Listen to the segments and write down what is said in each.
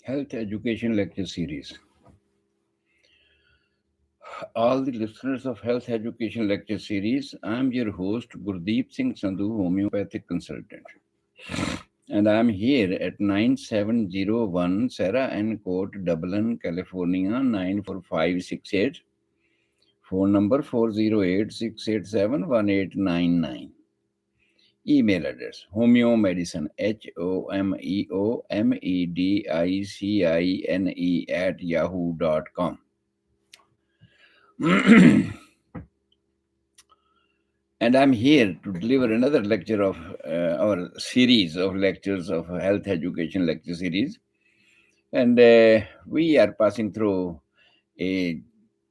Health Education Lecture Series. All the listeners of Health Education Lecture Series, I'm your host, Gurdeep Singh Sandhu, homeopathic consultant. And I'm here at 9701 Sarah N. Court, Dublin, California, 94568. Phone number 408-687-1899. Email address homeomedicine, HOMEOMEDICINE at yahoo.com. And I'm here to deliver another lecture of our series of lectures of Health Education Lecture Series. And we are passing through a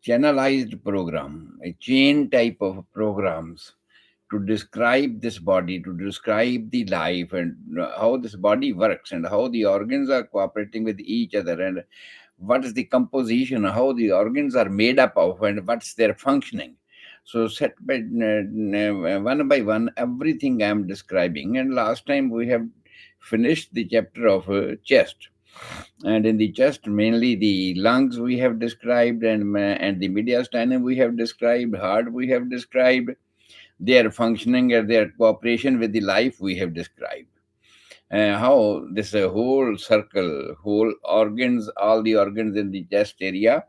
channelized program, a chain type of programs to describe this body, to describe the life and how this body works and how the organs are cooperating with each other and what is the composition, how the organs are made up of and what's their functioning. So set one by one, everything I'm describing. And last time we have finished the chapter of chest. And in the chest, mainly the lungs we have described, and the mediastinum we have described, heart we have described, their functioning and their cooperation with the life we have described. How this whole circle, whole organs, all the organs in the chest area,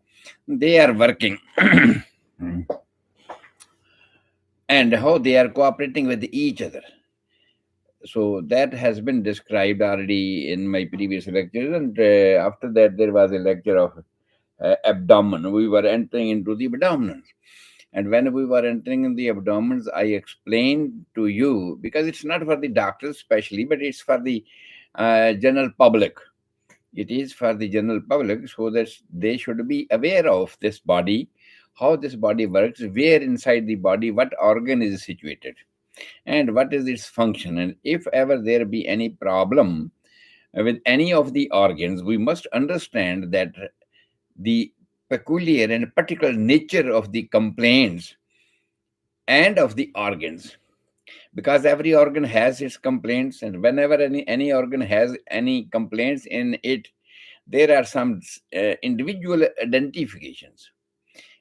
they are working. And how they are cooperating with each other. So that has been described already in my previous lectures. And after that, there was a lecture of abdomen. We were entering into the abdomen. And when we were entering in the abdomens, I explained to you, because it's not for the doctors specially, but it's for the general public. It is for the general public so that they should be aware of this body, how this body works, where inside the body, what organ is situated, and what is its function. And if ever there be any problem with any of the organs, we must understand that the peculiar and particular nature of the complaints and of the organs, because every organ has its complaints, and whenever any organ has any complaints in it, there are some individual identifications,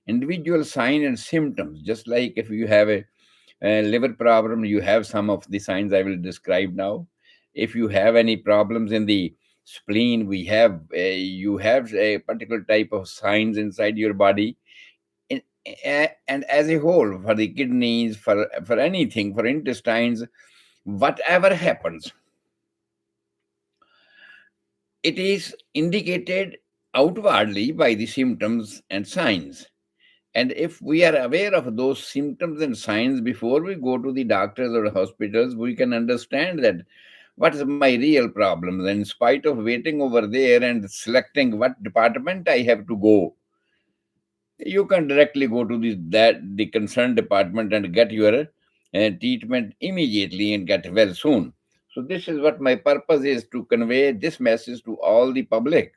individual sign and symptoms. Just like if you have a liver problem, you have some of the signs I will describe now. If you have any problems in the spleen, we have you have a particular type of signs inside your body. In, and as a whole, for the kidneys, for anything, for intestines, whatever happens, it is indicated outwardly by the symptoms and signs. And if we are aware of those symptoms and signs before we go to the doctors or hospitals, we can understand that what is my real problem. In spite of waiting over there and selecting what department I have to go, you can directly go to the concerned department and get your treatment immediately and get well soon. So this is what my purpose is, to convey this message to all the public,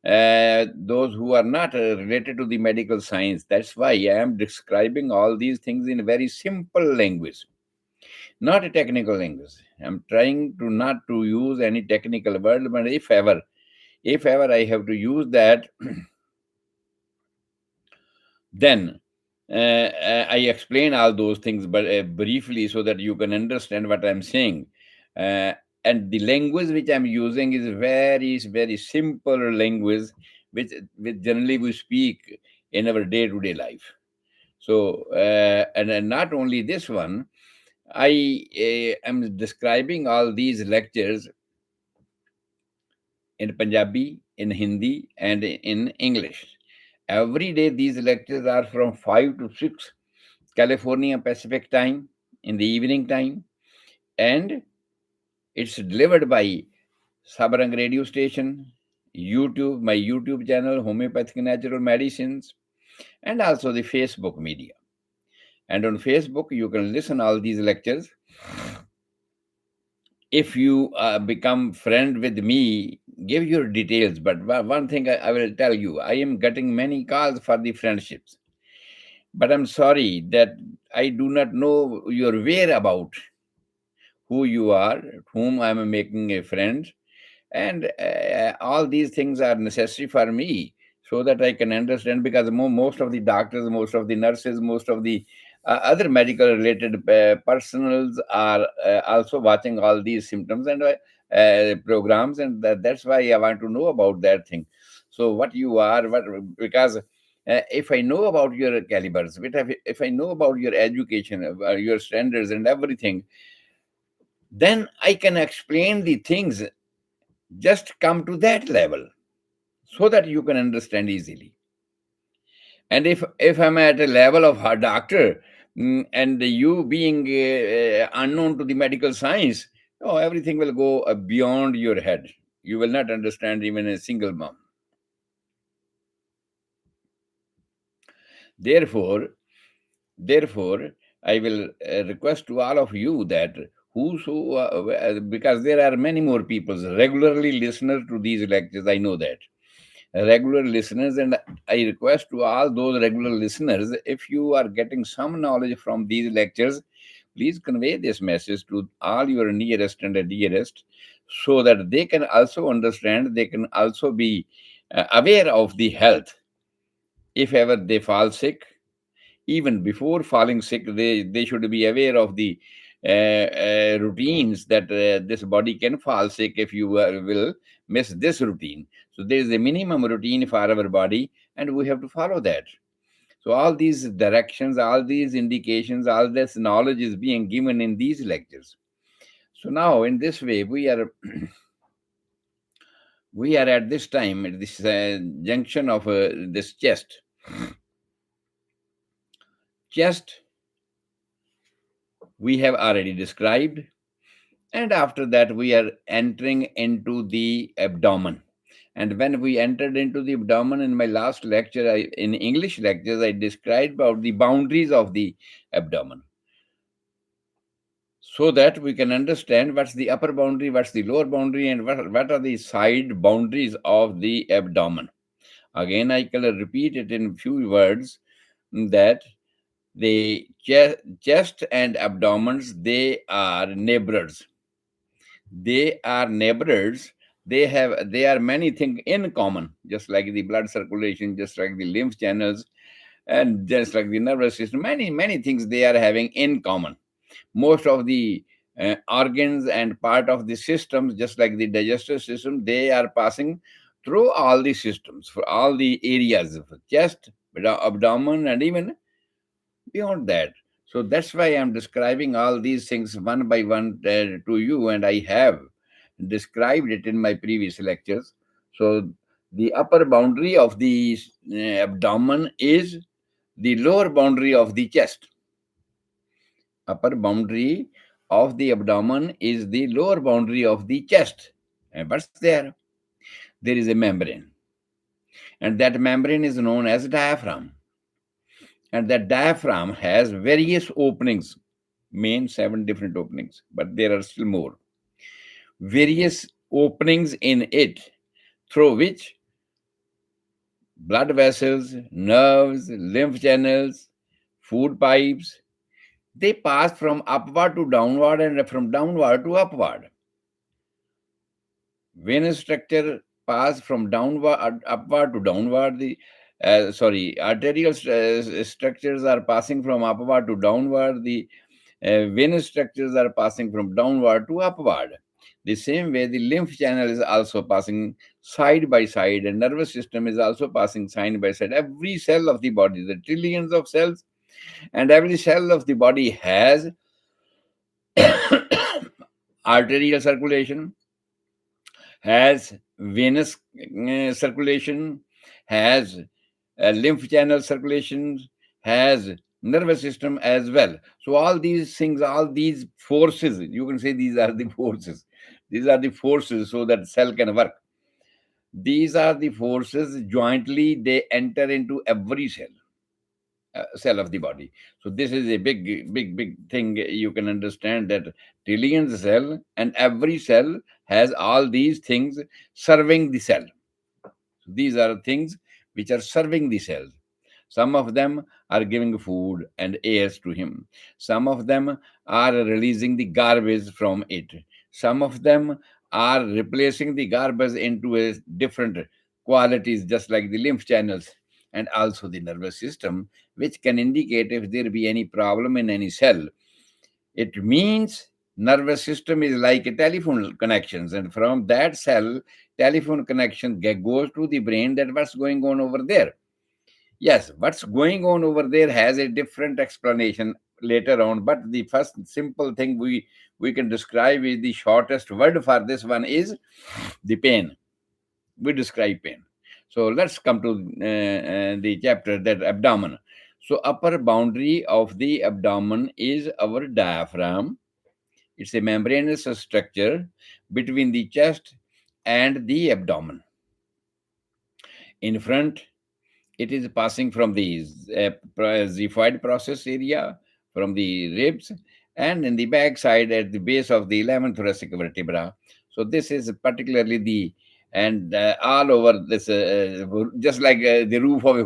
those who are not related to the medical science. That's why I am describing all these things in very simple language, not a technical language. I'm trying to not to use any technical word, but if ever I have to use that, then I explain all those things, but briefly, so that you can understand what I'm saying. Uh, and the language which I'm using is very simple language, which generally we speak in our day-to-day life. So, and not only this one, I am describing all these lectures in Punjabi, in Hindi, and in English. Every day, these lectures are from 5 to 6 California Pacific time in the evening time, and it's delivered by Sabarang radio station, YouTube, my YouTube channel, Homeopathic Natural Medicines, and also the Facebook media. And on Facebook, you can listen all these lectures. If you become friend with me, give your details. But one thing I will tell you, I am getting many calls for the friendships. But I'm sorry that I do not know your whereabout, who you are, whom I'm making a friend. And all these things are necessary for me, so that I can understand, because most of the doctors, most of the nurses, most of the other medical related personals are also watching all these symptoms and programs, and that's why I want to know about that thing. So what you are, what, because if I know about your calibers, if I know about your education, your standards and everything, then I can explain the things. Just come to that level so that you can understand easily. And if I'm at a level of a doctor, and you being unknown to the medical science, oh, everything will go beyond your head. You will not understand even a single mom. Therefore, Therefore, I will request to all of you that whoso, because there are many more people regularly listeners to these lectures. I know that regular listeners, and I request to all those regular listeners, if you are getting some knowledge from these lectures, please convey this message to all your nearest and dearest, so that they can also understand. They can also be aware of the health. If ever they fall sick, even before falling sick, they should be aware of the routines, that this body can fall sick if you will miss this routine. So there is a minimum routine for our body, and we have to follow that. So all these directions, all these indications, all this knowledge is being given in these lectures. So now in this way we are at this time at this junction of this chest we have already described. And after that, we are entering into the abdomen. And when we entered into the abdomen in my last lecture, in English lectures, I described about the boundaries of the abdomen, so that we can understand what's the upper boundary, what's the lower boundary, and what are the side boundaries of the abdomen. Again, I can repeat it in few words, that the chest and abdomens, they are neighbors. They are neighbors. They are many things in common, just like the blood circulation, just like the lymph channels, and just like the nervous system. Many things they are having in common. Most of the organs and part of the systems, just like the digestive system, they are passing through all the systems for all the areas of chest, abdomen, and even beyond that. So that's why I'm describing all these things one by one to you, and I have described it in my previous lectures. So the upper boundary of the abdomen is the lower boundary of the chest. Upper boundary of the abdomen is the lower boundary of the chest. And what's there? There is a membrane, and that membrane is known as diaphragm. And that diaphragm has various openings, main 7 different openings, but there are still more. Various openings in it, through which blood vessels, nerves, lymph channels, food pipes, they pass from upward to downward and from downward to upward. Venous structure pass from downward upward to downward. The arterial structures are passing from upward to downward. The venous structures are passing from downward to upward. The same way, the lymph channel is also passing side by side, and nervous system is also passing side by side. Every cell of the body, the trillions of cells, and every cell of the body has arterial circulation, has venous circulation, has lymph channel circulation, has nervous system as well. So all these things, all these forces, you can say these are the forces. These are the forces so that cell can work. These are the forces jointly they enter into every cell of the body. So this is a big thing. You can understand that trillions cell, and every cell has all these things serving the cell. So these are things which are serving the cells. Some of them are giving food and airs to him. Some of them are releasing the garbage from it. Some of them are replacing the garbage into a different qualities, just like the lymph channels and also the nervous system, which can indicate if there be any problem in any cell. It means nervous system is like a telephone connections, and from that cell, telephone connection goes to the brain. That what's going on over there. Yes, what's going on over there has a different explanation later on. But the first simple thing we can describe is the shortest word for this one is the pain. We describe pain. So let's come to the chapter that abdomen. So upper boundary of the abdomen is our diaphragm. It's a membranous structure between the chest and the abdomen. In front, it is passing from the xiphoid process area, from the ribs, and in the back side at the base of the 11th thoracic vertebra. So this is particularly the and all over this, just like the roof of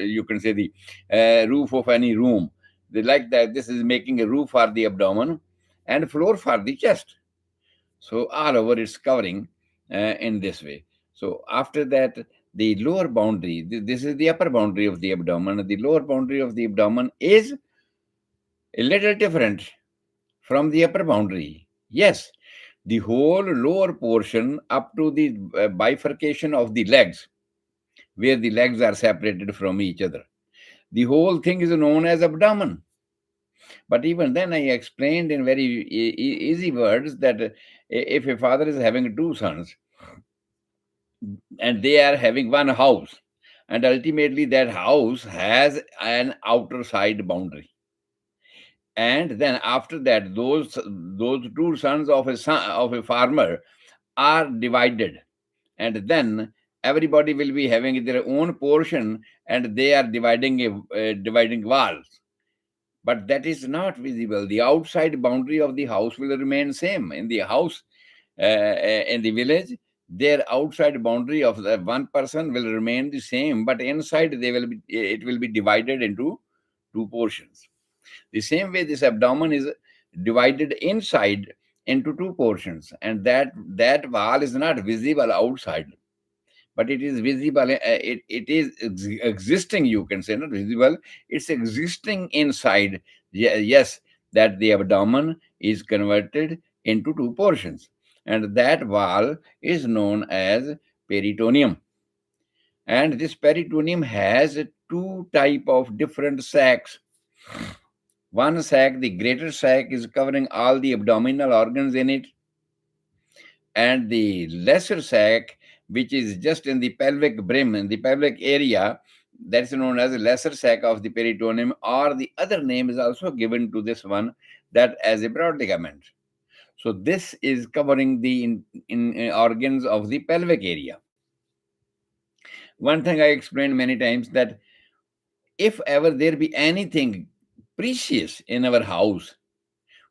you can say the roof of any room. They like that. This is making a roof for the abdomen and floor for the chest. So all over it's covering in this way. So after that, the lower boundary, this is the upper boundary of the abdomen. The lower boundary of the abdomen is a little different from the upper boundary. Yes, the whole lower portion up to the bifurcation of the legs, where the legs are separated from each other. The whole thing is known as abdomen. But even then, I explained in very easy words that if a father is having two sons and they are having one house, and ultimately that house has an outer side boundary, and then after that those two sons of a farmer are divided, and then everybody will be having their own portion, and they are dividing dividing walls, but that is not visible. The outside boundary of the house will remain same. In the house, in the village, their outside boundary of the one person will remain the same, but inside it will be divided into two portions. The same way this abdomen is divided inside into two portions, and that wall is not visible outside, but it is visible. It is existing, you can say, not visible, it's existing inside. Yes, that the abdomen is converted into two portions, and that wall is known as peritoneum. And this peritoneum has two type of different sacs. One sac, the greater sac, is covering all the abdominal organs in it, and the lesser sac, which is just in the pelvic brim, in the pelvic area, that's known as the lesser sac of the peritoneum, or the other name is also given to this one, that as a broad ligament. So this is covering the organs of the pelvic area. One thing I explained many times, that if ever there be anything precious in our house,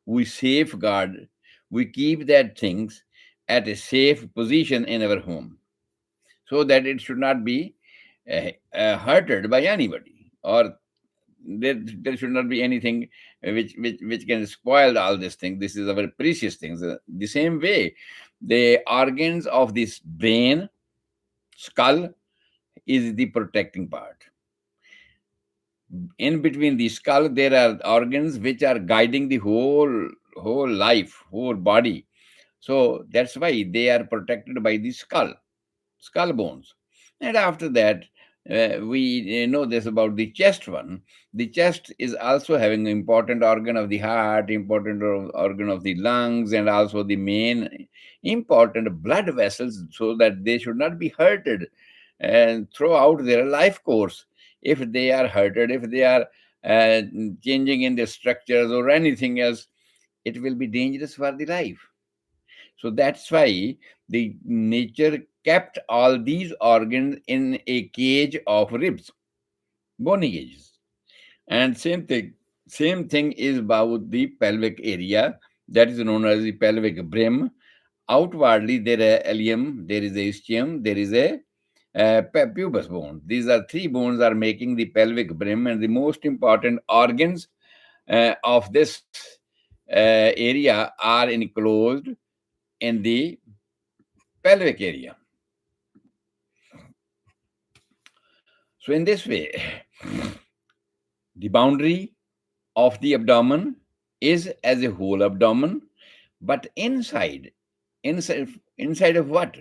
we safeguard, we keep that things at a safe position in our home, so that it should not be hurted by anybody, or there should not be anything which can spoil all this thing. This is our precious things. The same way, the organs of this brain, skull, is the protecting part. In between the skull, there are organs which are guiding the whole life, whole body. So that's why they are protected by the skull bones. And after that, we know this about the chest one. The chest is also having an important organ of the heart, important organ of the lungs, and also the main important blood vessels, so that they should not be hurted and throughout their life course. If they are hurted, if they are uh, changing in their structures or anything else, it will be dangerous for the life. So that's why the nature kept all these organs in a cage of ribs, bony cages. And same thing is about the pelvic area, that is known as the pelvic brim. Outwardly, there is ilium, there is a ischium, there is a pubis bone. These are three bones are making the pelvic brim, and the most important organs of this area are enclosed in the pelvic area. So in this way, the boundary of the abdomen is as a whole abdomen, but inside of what?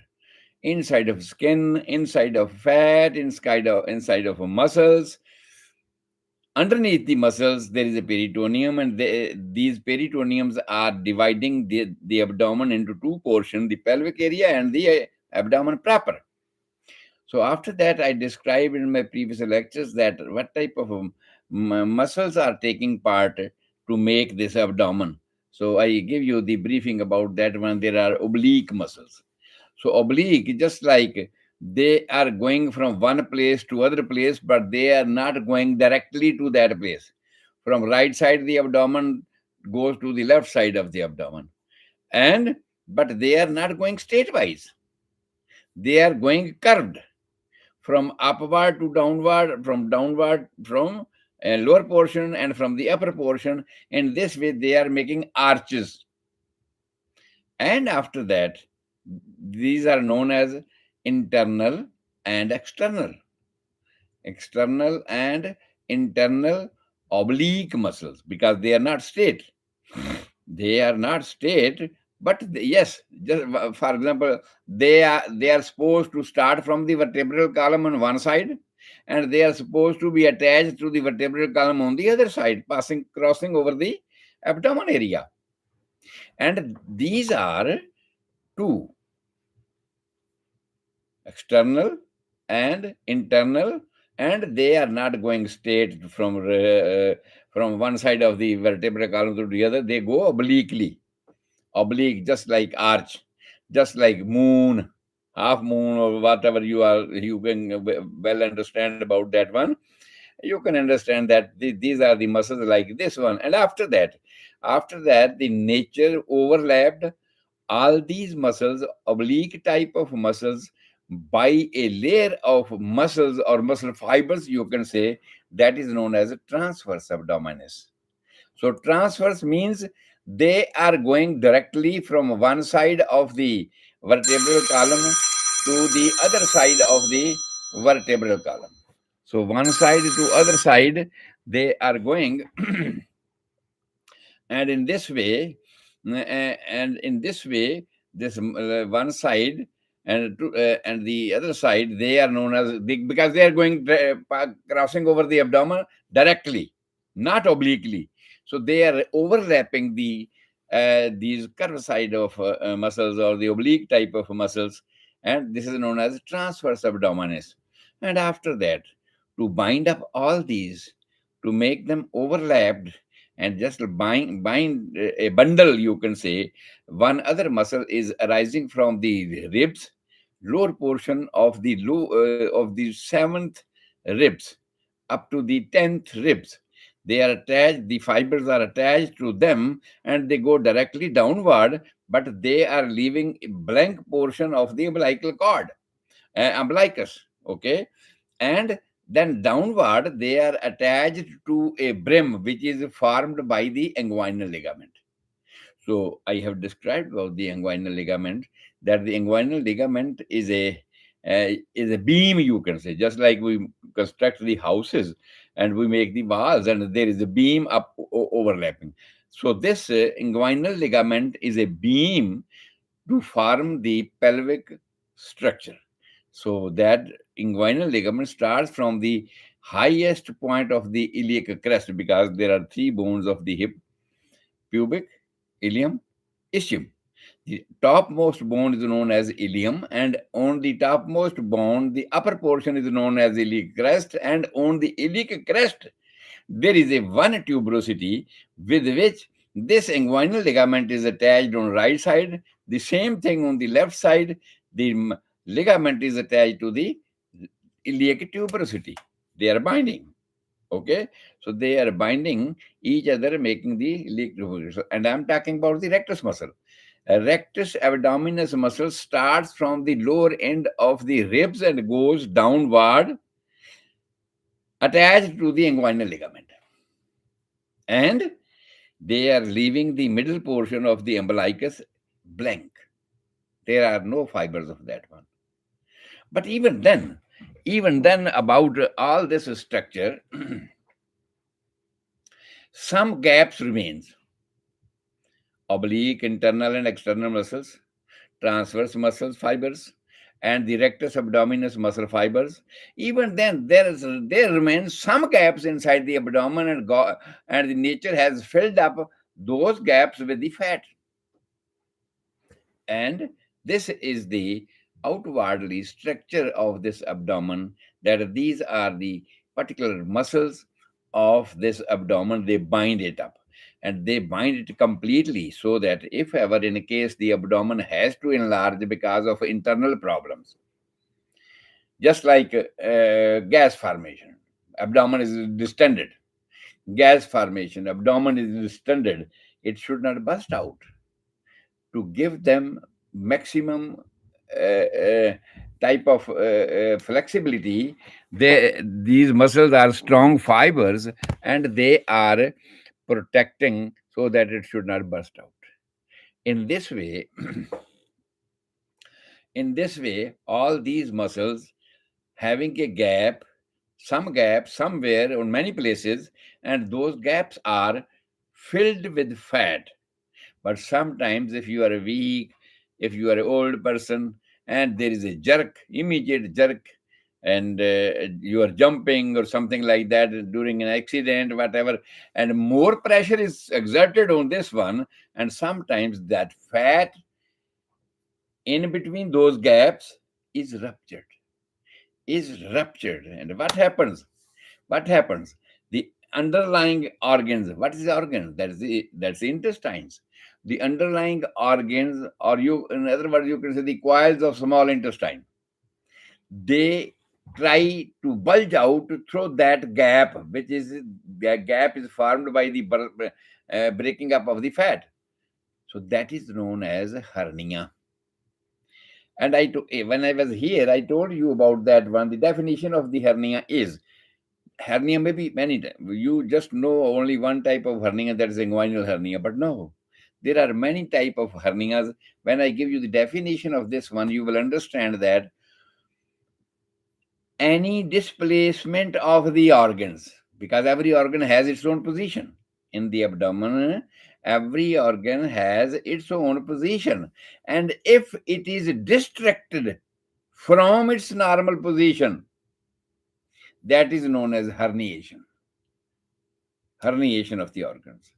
Inside of skin, inside of fat, inside of muscles. Underneath the muscles, there is a peritoneum, and these peritoneums are dividing the abdomen into two portions, the pelvic area and the abdomen proper. So after that, I described in my previous lectures that what type of muscles are taking part to make this abdomen. So I give you the briefing about that one. There are oblique muscles. So oblique, just like they are going from one place to other place, but they are not going directly to that place. From right side the abdomen goes to the left side of the abdomen, and but they are not going straightwise. They are going curved from upward to downward, from downward from a lower portion and from the upper portion. In this way, they are making arches. And after that, these are known as internal and external and internal oblique muscles, because they are not straight. They are not straight, but yes, just for example, they are supposed to start from the vertebral column on one side, and they are supposed to be attached to the vertebral column on the other side, crossing over the abdomen area. And these are two: external and internal, and they are not going straight from one side of the vertebral column to the other. They go oblique, just like arch, just like moon, half moon, or whatever you can well understand about that one. You can understand that these are the muscles like this one. And after that the nature overlapped all these muscles, oblique type of muscles, by a layer of muscles or muscle fibers, you can say, that is known as a transverse abdominis. So transverse means they are going directly from one side of the vertebral column to the other side of the vertebral column. So one side to other side, they are going, and in this way, this one side and the other side, they are known as because they are going crossing over the abdomen directly, not obliquely. So they are overlapping these curved side of muscles, or the oblique type of muscles, and this is known as transverse abdominis. And after that, to bind up all these, to make them overlapped and just bind a bundle, you can say, one other muscle is arising from the ribs, lower portion of the seventh ribs up to the 10th ribs. They are attached, the fibers are attached to them, and they go directly downward, but they are leaving a blank portion of the umbilical cord, umbilicus. Okay. And then downward, they are attached to a brim which is formed by the inguinal ligament. So I have described about the inguinal ligament, that the inguinal ligament is a beam, you can say, just like we construct the houses and we make the walls, and there is a beam overlapping. So this inguinal ligament is a beam to form the pelvic structure. So that inguinal ligament starts from the highest point of the iliac crest, because there are three bones of the hip: pubic, ilium, ischium. The topmost bone is known as ilium, and on the topmost bone, the upper portion is known as iliac crest, and on the iliac crest, there is a one tuberosity with which this inguinal ligament is attached on right side. The same thing on the left side, the ligament is attached to the iliac tuberosity. They are binding. Okay, so they are binding each other, making the iliac tuberosity. And I'm talking about the rectus muscle. A rectus abdominis muscle starts from the lower end of the ribs and goes downward, attached to the inguinal ligament. And they are leaving the middle portion of the umbilicus blank. There are no fibers of that one. But even then, about all this structure, some gaps remains: oblique internal and external muscles, transverse muscles fibers, and the rectus abdominis muscle fibers. Even then, there remain some gaps inside the abdomen, and the nature has filled up those gaps with the fat. And this is the outwardly structure of this abdomen, that these are the particular muscles of this abdomen. They bind it up, and they bind it completely, so that if ever in case the abdomen has to enlarge because of internal problems, just like gas formation, abdomen is distended. Gas formation, abdomen is distended. It should not burst out. To give them maximum type of flexibility, these muscles are strong fibers, and they are protecting so that it should not burst out. In this way, all these muscles having a gap, some gap somewhere on many places, and those gaps are filled with fat. But sometimes, if you are weak, if you are an old person, and there is a jerk, immediate jerk, and you are jumping or something like that during an accident, whatever, and more pressure is exerted on this one, and sometimes that fat in between those gaps is ruptured, And what happens? What happens? The underlying organs. What is the organ? That's the intestines. The underlying organs, or you, in other words, you can say the coils of small intestine. They try to bulge out through that gap, that gap is formed by the breaking up of the fat. So that is known as hernia. And when I was here, I told you about that one. The definition of the hernia is, hernia may be many types. You just know only one type of hernia, that is inguinal hernia, but no, there are many type of hernias. When I give you the definition of this one, you will understand that any displacement of the organs, because every organ has its own position in the abdomen, every organ has its own position, and if it is distracted from its normal position, that is known as herniation of the organs.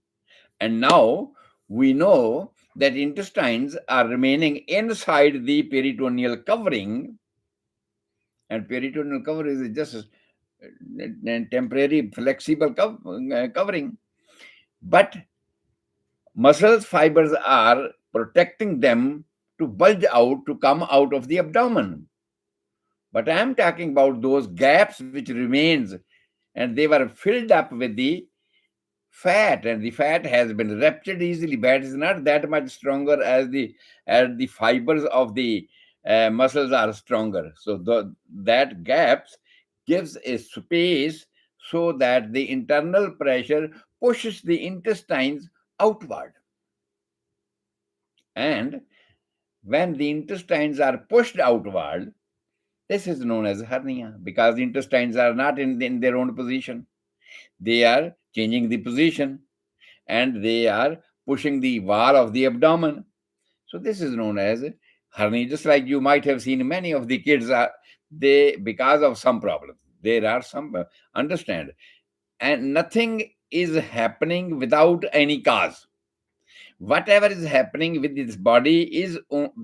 And now we know that intestines are remaining inside the peritoneal covering, and peritoneal cover is just a temporary flexible covering. But muscles fibers are protecting them to bulge out, to come out of the abdomen. But I am talking about those gaps which remains, and they were filled up with the fat, and the fat has been ruptured easily. Fat is not that much stronger as the fibers of the muscles are stronger. So that gaps gives a space so that the internal pressure pushes the intestines outward. And when the intestines are pushed outward, this is known as hernia, because the intestines are not in their own position. They are changing the position, and they are pushing the wall of the abdomen. So this is known as hernia. Just like you might have seen, many of the kids are, they, because of some problem, there are some understand, and nothing is happening without any cause. Whatever is happening with this body is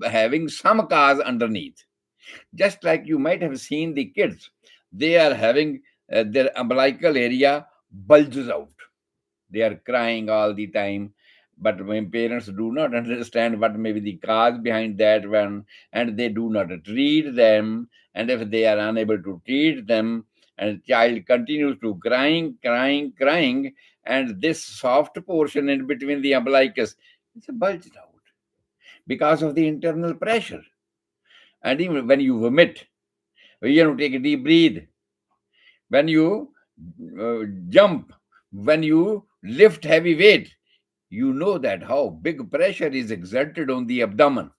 having some cause underneath. Just like you might have seen the kids, they are having their umbilical area bulges out. They are crying all the time, but when parents do not understand what may be the cause behind that one, and they do not treat them, and if they are unable to treat them, and child continues to crying, and this soft portion in between the umbilicus is bulged out because of the internal pressure. And even when you vomit, take a deep breathe, when you jump, when you lift heavy weight, you know that how big pressure is exerted on the abdomen.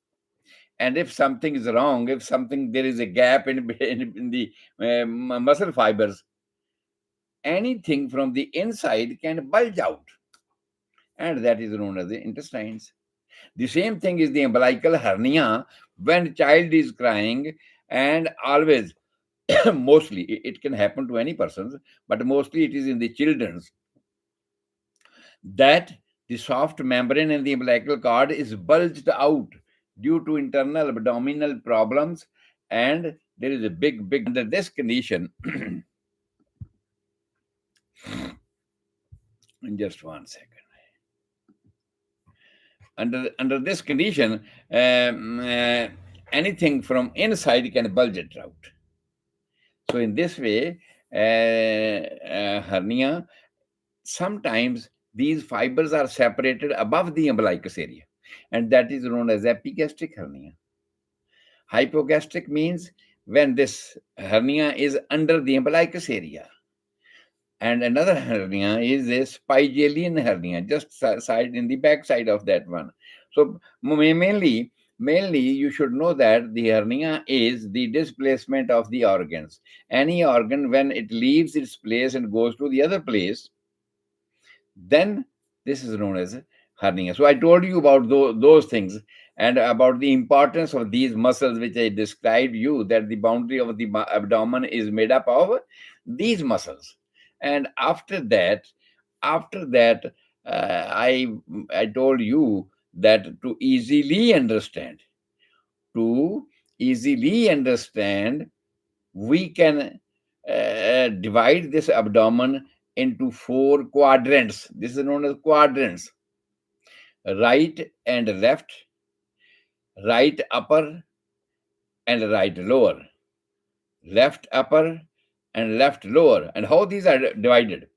And if something is wrong, if something there is a gap in the muscle fibers, anything from the inside can bulge out, and that is known as the intestines. The same thing is the umbilical hernia when child is crying, and always mostly it can happen to any person, but mostly it is in the children's, that the soft membrane in the umbilical cord is bulged out due to internal abdominal problems, and there is a big under this condition. Just 1 second. Under this condition, anything from inside can bulge it out. So in this way, hernia, sometimes these fibers are separated above the umbilicus area, and that is known as epigastric hernia. Hypogastric means when this hernia is under the umbilicus area. And another hernia is a spigelian hernia, just side in the back side of that one. So mainly you should know that the hernia is the displacement of the organs. Any organ, when it leaves its place and goes to the other place, then this is known as hernia. So I told you about those things, and about the importance of these muscles, which I described you, that the boundary of the abdomen is made up of these muscles. And after that, I told you that to easily understand, we can divide this abdomen into four quadrants. This is known as quadrants: right and left, right upper and right lower, left upper and left lower. And how these are divided?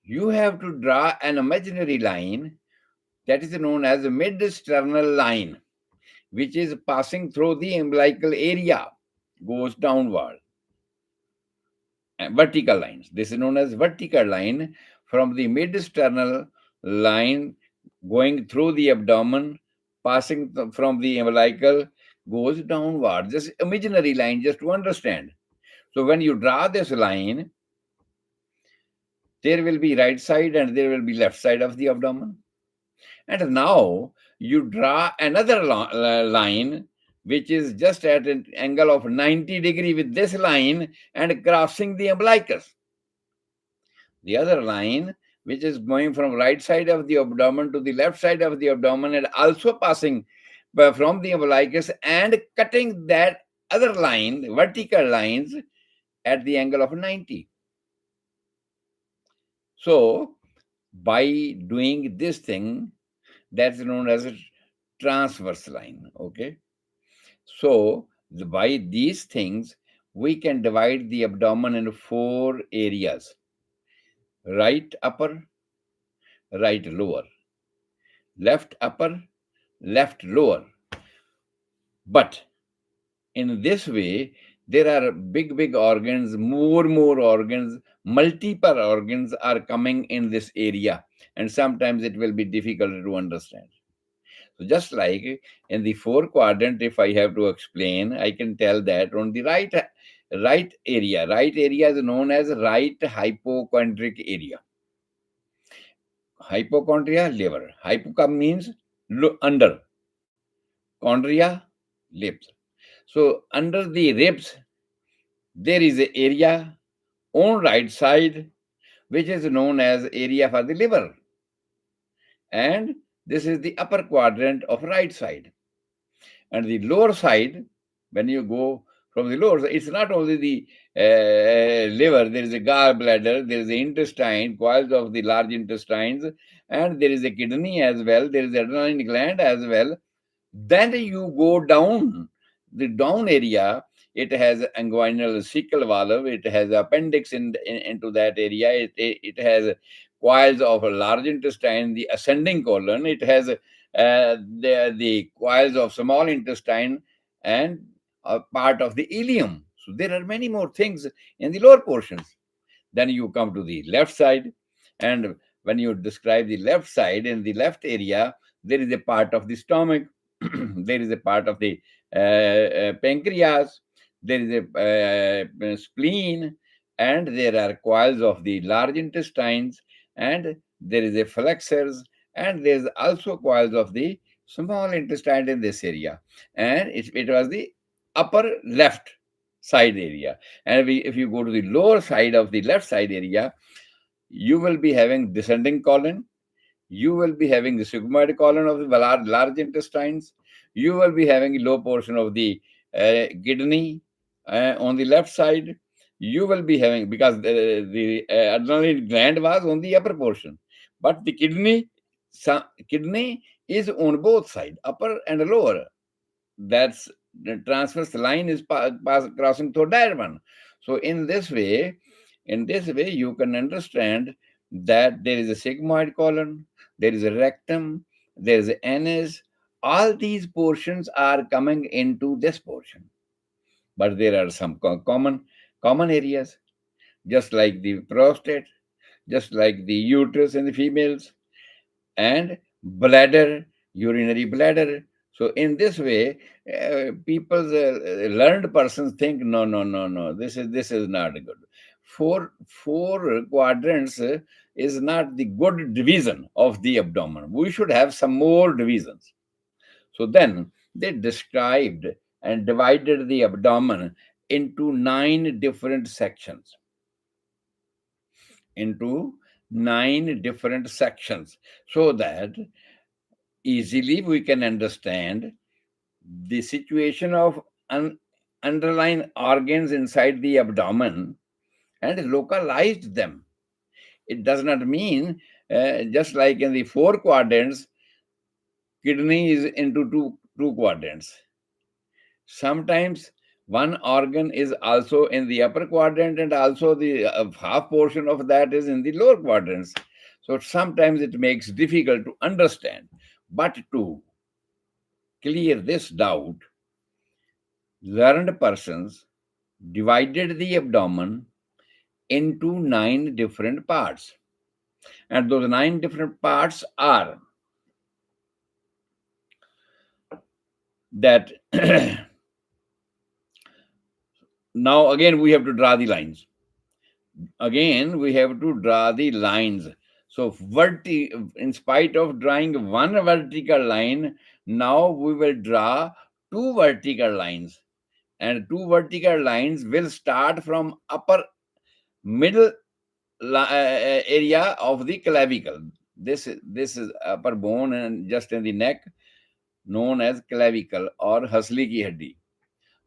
You have to draw an imaginary line that is known as a mid-sternal line, which is passing through the umbilical area, goes downward. Vertical lines. This is known as vertical line, from the mid-sternal line going through the abdomen, passing from the umbilical, goes downward. Just imaginary line, just to understand. So when you draw this line, there will be right side and there will be left side of the abdomen. And now you draw another line which is just at an angle of 90 degree with this line and crossing the umbilicus. The other line, which is going from right side of the abdomen to the left side of the abdomen, and also passing from the umbilicus and cutting that other line, vertical lines, at the angle of 90. So by doing this thing, that's known as a transverse line. Okay. So by these things, we can divide the abdomen into four areas: right upper, right lower, left upper, left lower. But in this way, there are big organs, more organs, multiple organs are coming in this area, and sometimes it will be difficult to understand. So just like in the four quadrant, if I have to explain, I can tell that on the right area is known as right hypochondric area. Hypochondria, liver. Hypo means under. Chondria, lips. So under the ribs, there is an area on right side, which is known as area for the liver. And this is the upper quadrant of right side. And the lower side, when you go from the lower side, it's not only the liver, there is a gallbladder, there is the intestine, coils of the large intestines, and there is a kidney as well, there is adrenal gland as well. Then you go down, the down area, it has inguinal cecal valve, it has appendix into that area, it has coils of a large intestine, the ascending colon, it has the coils of small intestine, and a part of the ileum. So there are many more things in the lower portions. Then you come to the left side, and when you describe the left side, in the left area, there is a part of the stomach. there is a part of the pancreas, there is a spleen, and there are coils of the large intestines, and there is a flexors, and there is also coils of the small intestine in this area. And it was the upper left side area. And if you go to the lower side of the left side area, you will be having descending colon, you will be having the sigmoid colon of the large intestines, you will be having a low portion of the kidney on the left side, you will be having, because the adrenal gland was on the upper portion, but the kidney is on both sides, upper and lower. That's the transverse line is crossing through that one. So in this way you can understand that there is a sigmoid colon, there is a rectum, there is an anus. All these portions are coming into this portion, but there are some common areas, just like the prostate, just like the uterus in the females, and bladder, urinary bladder. So in this way, people, learned persons think, no, no, no, no, this is not good. Four quadrants is not the good division of the abdomen. We should have some more divisions. So then they described and divided the abdomen into nine different sections. Into nine different sections, so that easily we can understand the situation of underlying organs inside the abdomen and localized them. It does not mean, just like in the four quadrants, kidney is into two quadrants. Sometimes one organ is also in the upper quadrant, and also the half portion of that is in the lower quadrants. So sometimes it makes difficult to understand. But to clear this doubt, learned persons divided the abdomen into nine different parts. And those nine different parts are that now again we have to draw the lines. Again, we have to draw the lines. So, in spite of drawing one vertical line, now we will draw two vertical lines. And two vertical lines will start from upper middle area of the clavicle. This is upper bone and just in the neck, known as clavicle or hasli ki haddi.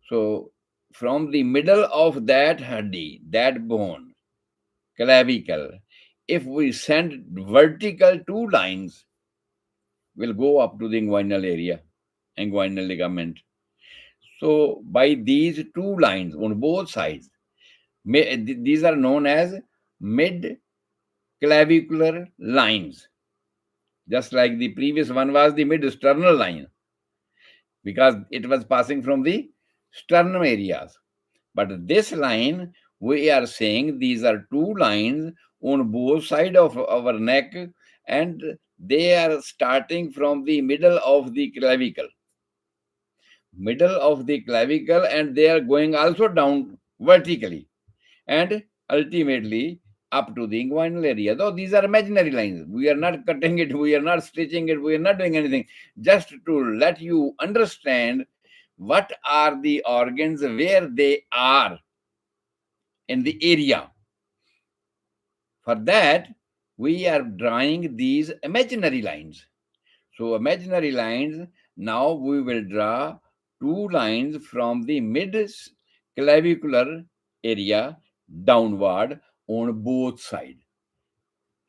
So from the middle of that haddi, that bone, clavicle, if we send vertical two lines, will go up to the inguinal area, inguinal ligament. So by these two lines on both sides, these are known as mid clavicular lines. Just like the previous one was the mid sternal line, because it was passing from the sternum areas. But this line, we are saying these are two lines on both sides of our neck, and they are starting from the middle of the clavicle. Middle of the clavicle, and they are going also down vertically, and ultimately up to the inguinal area. Though these are imaginary lines, we are not cutting it, we are not stitching it, we are not doing anything. Just to let you understand what are the organs, where they are in the area. For that, we are drawing these imaginary lines. So, imaginary lines, now we will draw two lines from the mid clavicular area downward on both sides,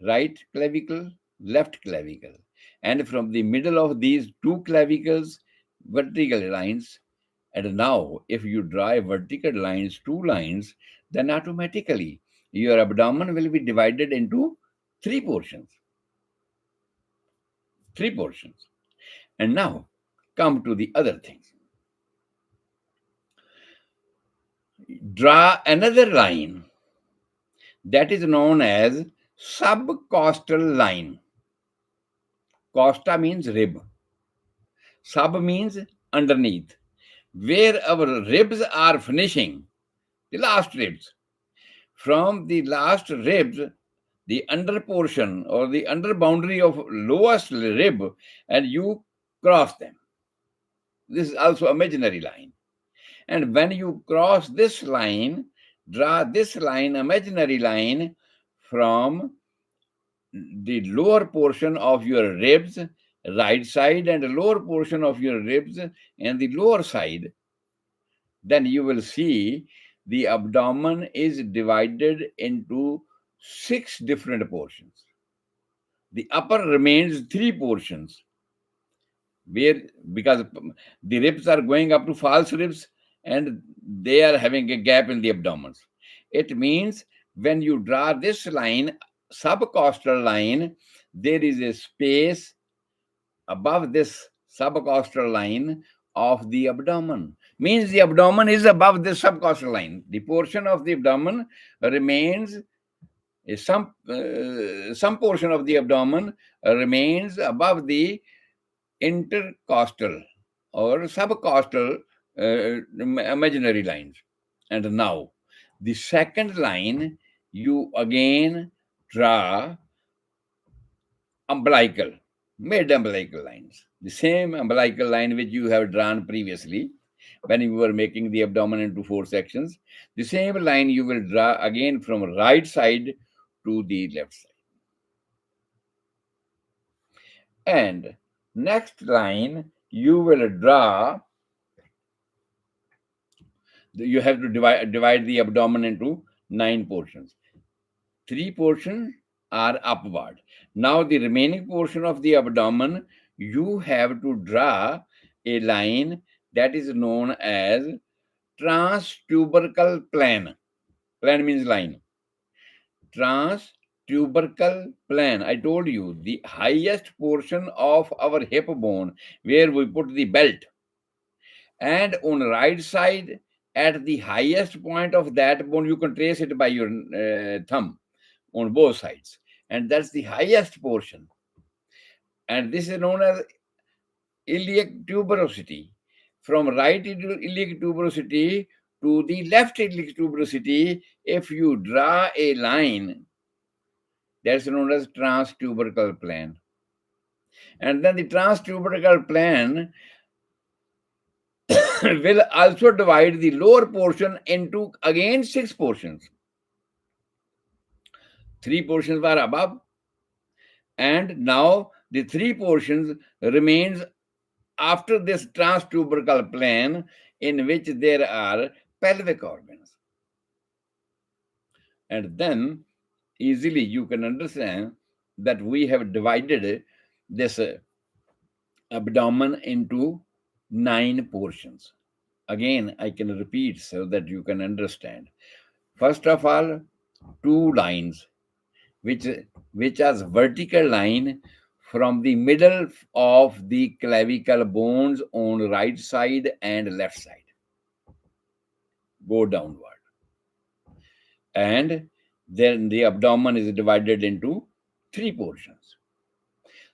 right clavicle, left clavicle. And from the middle of these two clavicles, vertical lines. And now, if you draw vertical lines, two lines, then automatically your abdomen will be divided into three portions. Three portions. And now, come to the other things. Draw another line that is known as subcostal line. Costa means rib. Sub means underneath, where our ribs are finishing, the last ribs. From the last ribs, the under portion or the under boundary of lowest rib, and you cross them. This is also imaginary line. And when you cross this line, draw this line, imaginary line, from the lower portion of your ribs, right side, and the lower portion of your ribs and the lower side, then you will see the abdomen is divided into six different portions. The upper remains three portions, where because the ribs are going up to false ribs and they are having a gap in the abdomen. It means when you draw this line, subcostal line, there is a space above this subcostal line of the abdomen. Means the abdomen is above the subcostal line. The portion of the abdomen remains some portion of the abdomen remains above the intercostal or subcostal imaginary lines. And now, the second line, you again draw umbilical, mid umbilical lines. The same umbilical line which you have drawn previously when you were making the abdomen into four sections. The same line you will draw again from right side to the left side. And next line, you will draw, you have to divide the abdomen into 9 portions. 3 portions are upward. Now the remaining portion of the abdomen, you have to draw a line that is known as transtubercle plane. Plane means line. Transtubercle plane. I told you the highest portion of our hip bone where we put the belt, and on right side at the highest point of that bone, you can trace it by your thumb on both sides, and that's the highest portion, and this is known as iliac tuberosity. From right iliac tuberosity to the left iliac tuberosity, if you draw a line, that's known as transtubercle plane. And then the transtubercle plane will also divide the lower portion into again 6 portions. 3 portions were above, and now the 3 portions remains after this transtubercle plane, in which there are pelvic organs. And then easily you can understand that we have divided this abdomen into 9 portions. Again, I can repeat so that you can understand. First of all, 2 lines, which are vertical line from the middle of the clavicle bones on right side and left side. Go downward. And then the abdomen is divided into 3 portions.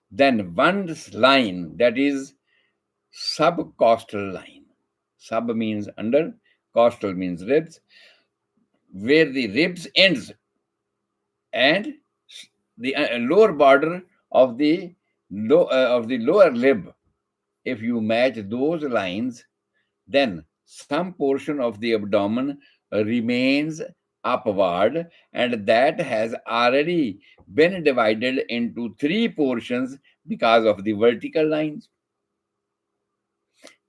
Then one line, that is subcostal line. Sub means under, costal means ribs, where the ribs ends, and the lower border of the lower rib. If you match those lines, then some portion of the abdomen remains upward, and that has already been divided into 3 portions because of the vertical lines.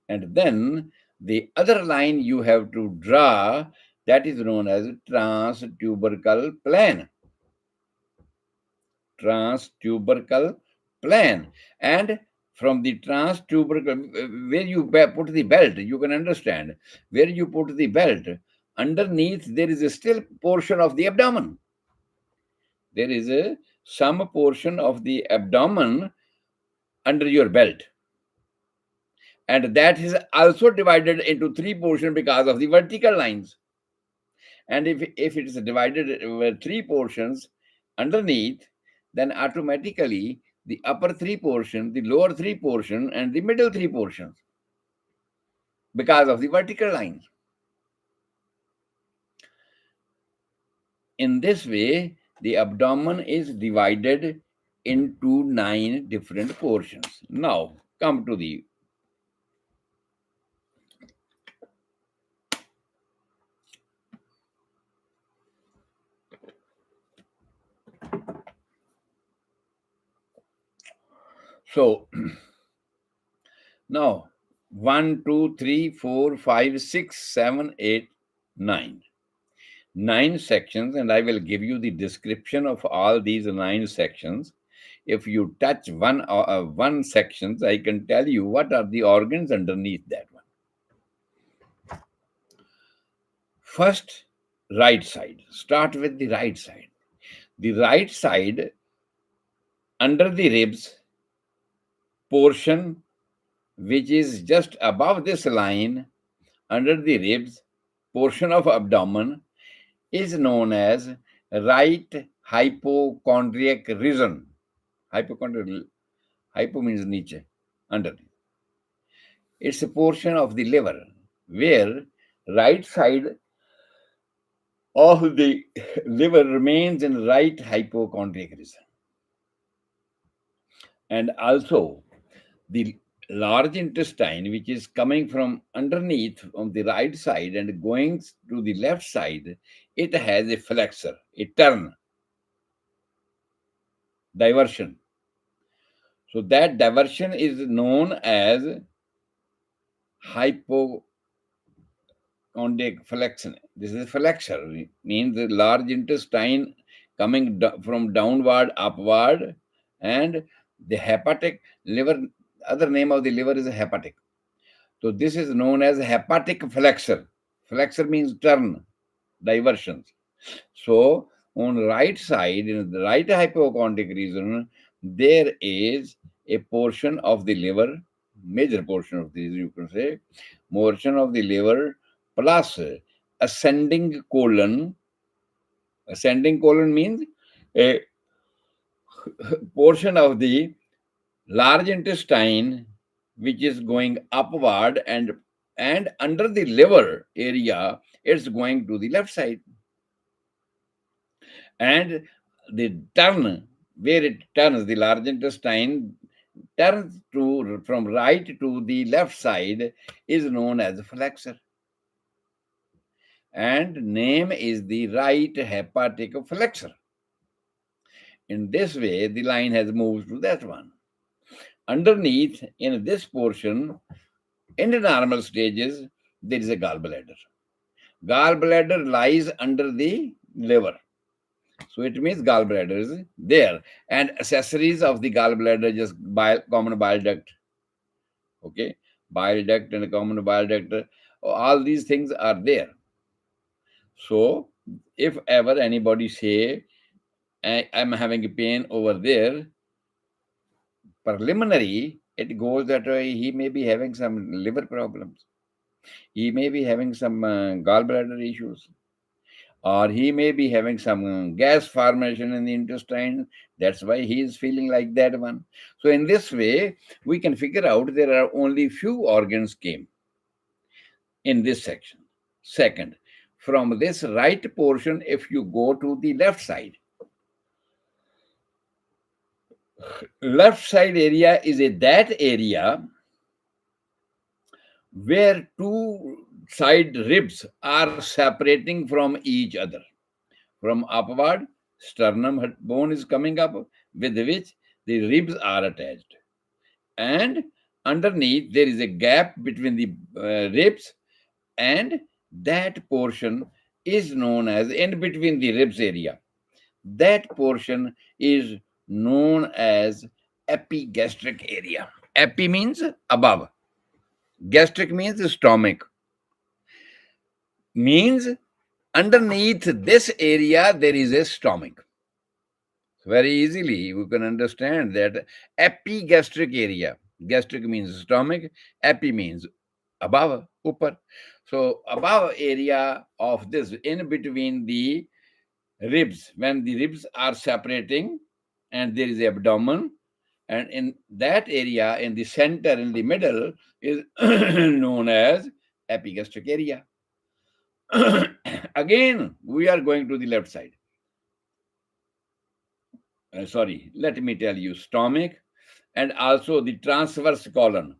And then the other line you have to draw, that is known as transtubercle plane. Transtubercle plane. And from the transtubercle, where you put the belt, you can understand, where you put the belt, underneath there is a still portion of the abdomen. There is some portion of the abdomen under your belt. And that is also divided into 3 portions because of the vertical lines. And if it is divided over 3 portions underneath, then automatically the upper three portion, the lower three portion, and the middle three portions because of the vertical lines. In this way, the abdomen is divided into 9 different portions. Now, come to the so now 1, 2, 3, 4, 5, 6, 7, 8, 9. 9 sections, and I will give you the description of all these 9 sections. If you touch one sections, I can tell you what are the organs underneath that one. First, right side. Start with the right side. The right side, under the ribs portion, which is just above this line, under the ribs portion of abdomen, is known as right hypochondriac region. Hypochondriac, hypo means niche, under. It's a portion of the liver where right side of the liver remains in right hypochondriac region. And also the large intestine, which is coming from underneath on the right side and going to the left side, it has a flexor, a turn, diversion. So that diversion is known as hypochondriac flexion. This is flexor, means the large intestine coming from downward, upward, and the hepatic liver. Other name of the liver is hepatic. So this is known as hepatic flexor. Flexor means turn, diversions. So on right side, in the right hypochondriac region, there is a portion of the liver, major portion of this, you can say, portion of the liver plus ascending colon. Ascending colon means a portion of the large intestine which is going upward, and under the liver area it's going to the left side, and the turn, where it turns, the large intestine turns to from right to the left side, is known as flexor, and name is the right hepatic flexor. In this way the line has moved to that one. Underneath, in this portion, in the normal stages, there is a gallbladder. Gallbladder lies under the liver. So it means gallbladder is there. And accessories of the gallbladder, just common bile duct. Okay. Bile duct and common bile duct. All these things are there. So if ever anybody say, I'm having a pain over there, preliminary, it goes that he may be having some liver problems. He may be having some gallbladder issues, or he may be having some gas formation in the intestine. That's why he is feeling like that one. So in this way, we can figure out there are only few organs came in this section. Second, from this right portion, if you go to the left side area is that area where two side ribs are separating from each other. From upward, sternum bone is coming up, with which the ribs are attached. And underneath, there is a gap between the ribs, and that portion is known as, in between the ribs area, that portion is known as epigastric area. Epi means above. Gastric means stomach. Means underneath this area, there is a stomach. Very easily, we can understand that epigastric area. Gastric means stomach, epi means above, upper. So above area of this, in between the ribs, when the ribs are separating and there is abdomen, And in that area, in the center, in the middle, is known as epigastric area. Again, we are going to the left side. Sorry, let me tell you, stomach and also the transverse colon.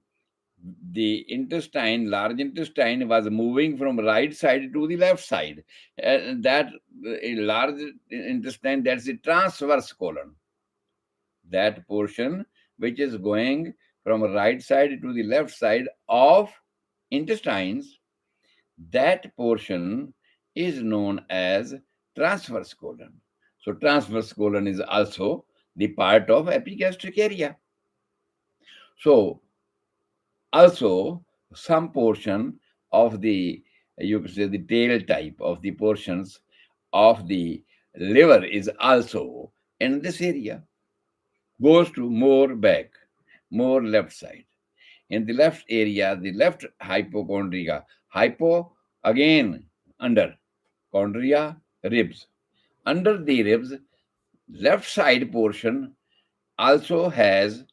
The intestine, large intestine, was moving from right side to the left side. And that large intestine, that's the transverse colon. That portion which is going from right side to the left side of intestines, that portion is known as transverse colon. So transverse colon is also the part of epigastric area. So also some portion of the, you could say, the tail type of the portions of the liver is also in this area, goes to more back, more left side. In the left area, the left hypochondria, hypo again under, chondria, ribs. Under the ribs, left side portion also has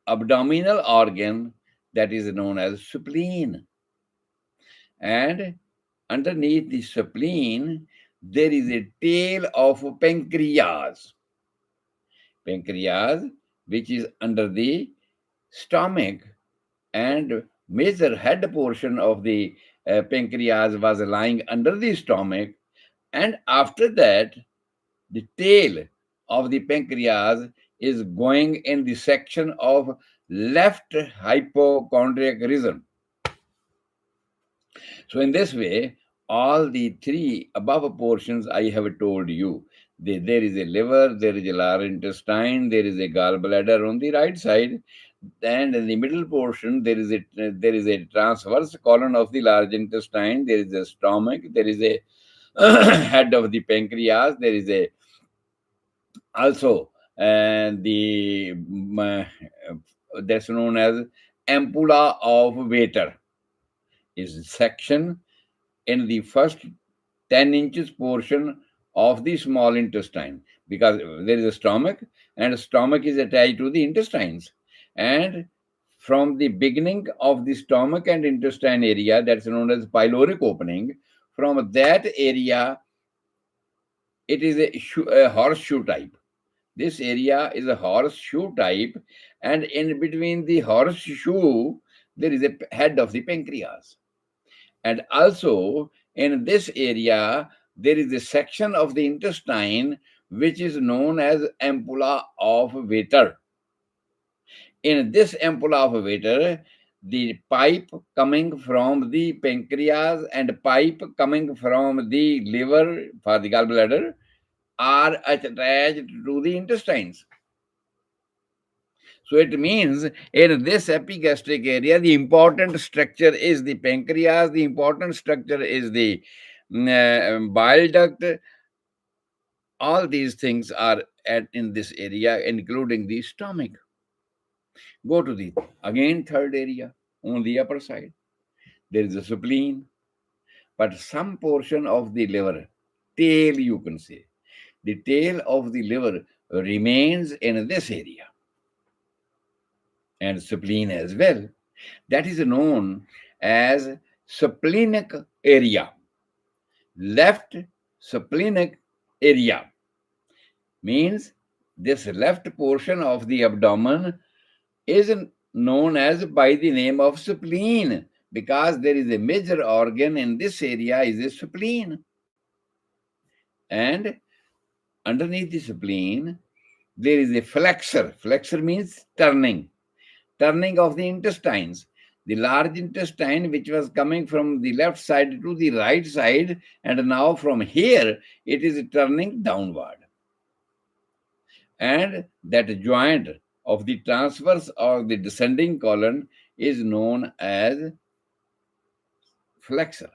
abdominal organ that is known as spleen. And underneath the spleen, there is a tail of pancreas. Pancreas, which is under the stomach, and major head portion of the pancreas was lying under the stomach. And after that, the tail of the pancreas is going in the section of left hypochondriac region. So in this way, all the three above portions I have told you, there is a liver, there is a large intestine, there is a gallbladder on the right side, and in the middle portion there is a transverse colon of the large intestine, there is a stomach, there is a head of the pancreas, there is a also the that's known as ampulla of Vater, is section in the first 10 inches portion of the small intestine, because there is a stomach and stomach is attached to the intestines. And from the beginning of the stomach and intestine area, that's known as pyloric opening, from that area, it is a horseshoe type. This area is a horseshoe type, and in between the horseshoe, there is a head of the pancreas. And also in this area, there is a section of the intestine which is known as ampulla of Vater. In this ampulla of Vater, the pipe coming from the pancreas and pipe coming from the liver for the gallbladder are attached to the intestines. So it means in this epigastric area, the important structure is the pancreas, the important structure is the bile duct. All these things are in this area, including the stomach. Go to the again third area on the upper side. There is a spleen, but some portion of the liver, tail you can say, the tail of the liver remains in this area, and spleen as well. That is known as splenic area. Left splenic area means this left portion of the abdomen is known as by the name of spleen, because there is a major organ in this area is a spleen. And underneath the spleen, there is a flexor. Flexor means turning of the intestines. The large intestine, which was coming from the left side to the right side, and now from here, it is turning downward. And that joint of the transverse or the descending colon is known as flexor.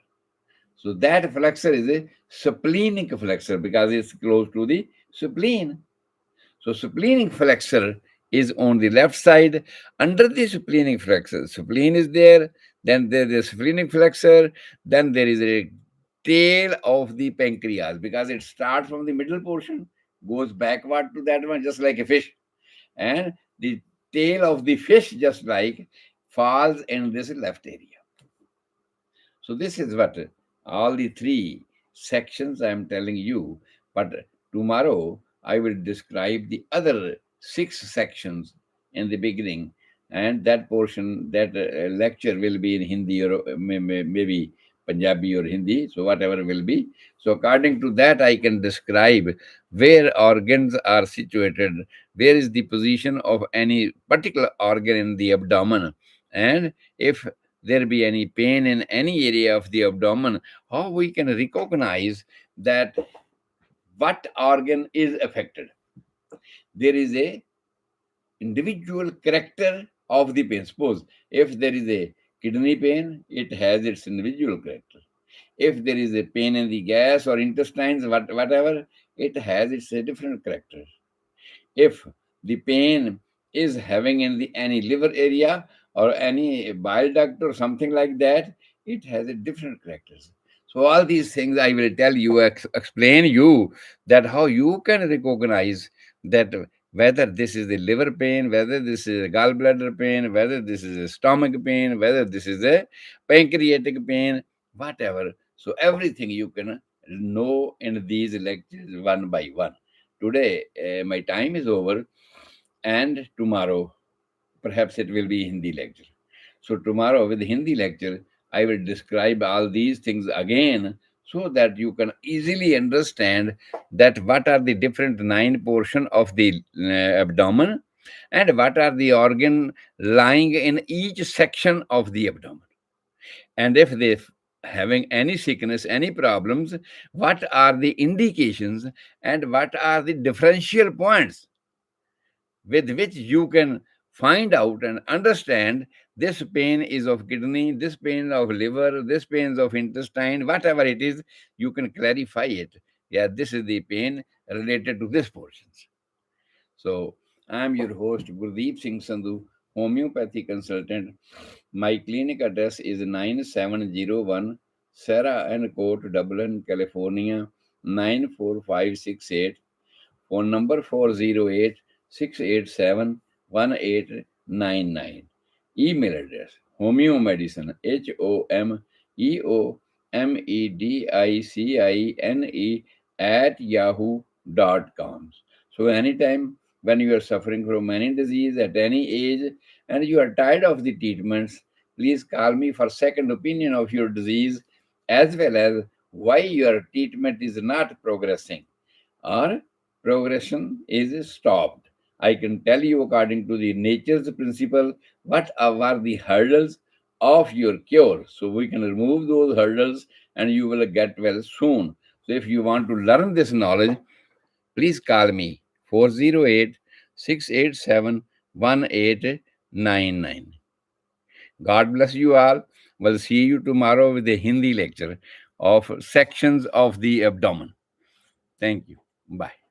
So that flexor is a splenic flexor because it's close to the spleen. So splenic flexor is on the left side. Under the splenic flexor, spleen is there, then there is a splenic flexor, then there is a tail of the pancreas, because it starts from the middle portion, goes backward to that one, just like a fish. And The tail of the fish just like falls in this left area. So this is what all the three sections I am telling you. But tomorrow I will describe the other six sections in the beginning, and that portion, that lecture will be in Hindi or maybe Punjabi or Hindi, so whatever will be. So according to that, I can describe where organs are situated, where is the position of any particular organ in the abdomen, and if there be any pain in any area of the abdomen, how we can recognize that what organ is affected. There is a individual character of the pain. Suppose if there is a kidney pain, it has its individual character. If there is a pain in the gas or intestines, whatever, it has its different character. If the pain is having in the any liver area or any bile duct or something like that, it has a different characters. So all these things I will tell you, explain you that how you can recognize that whether this is the liver pain, whether this is a gallbladder pain, whether this is a stomach pain, whether this is a pancreatic pain, whatever. So everything you can know in these lectures one by one. Today, my time is over, and tomorrow, perhaps it will be Hindi lecture. So, tomorrow, with Hindi lecture, I will describe all these things again so that you can easily understand that what are the different nine portion of the abdomen and what are the organ lying in each section of the abdomen, and if they having any sickness, any problems, what are the indications and what are the differential points with which you can find out and understand this pain is of kidney, this pain of liver, this pain is of intestine, whatever it is, you can clarify it. Yeah, this is the pain related to this portions. So I'm your host, Gurdeep Singh Sandhu, homeopathy consultant. My clinic address is 9701 Sarah and Court, Dublin, California 94568. Phone number 408 687 1899. Email address homeomedicine, HOMEOMEDICINE at yahoo.com. So, anytime when you are suffering from any disease at any age and you are tired of the treatments, please call me for second opinion of your disease as well as why your treatment is not progressing or progression is stopped. I can tell you according to the nature's principle what are the hurdles of your cure. So we can remove those hurdles and you will get well soon. So if you want to learn this knowledge, please call me 408 687 1899. God bless you all. We'll see you tomorrow with a Hindi lecture of sections of the abdomen. Thank you. Bye.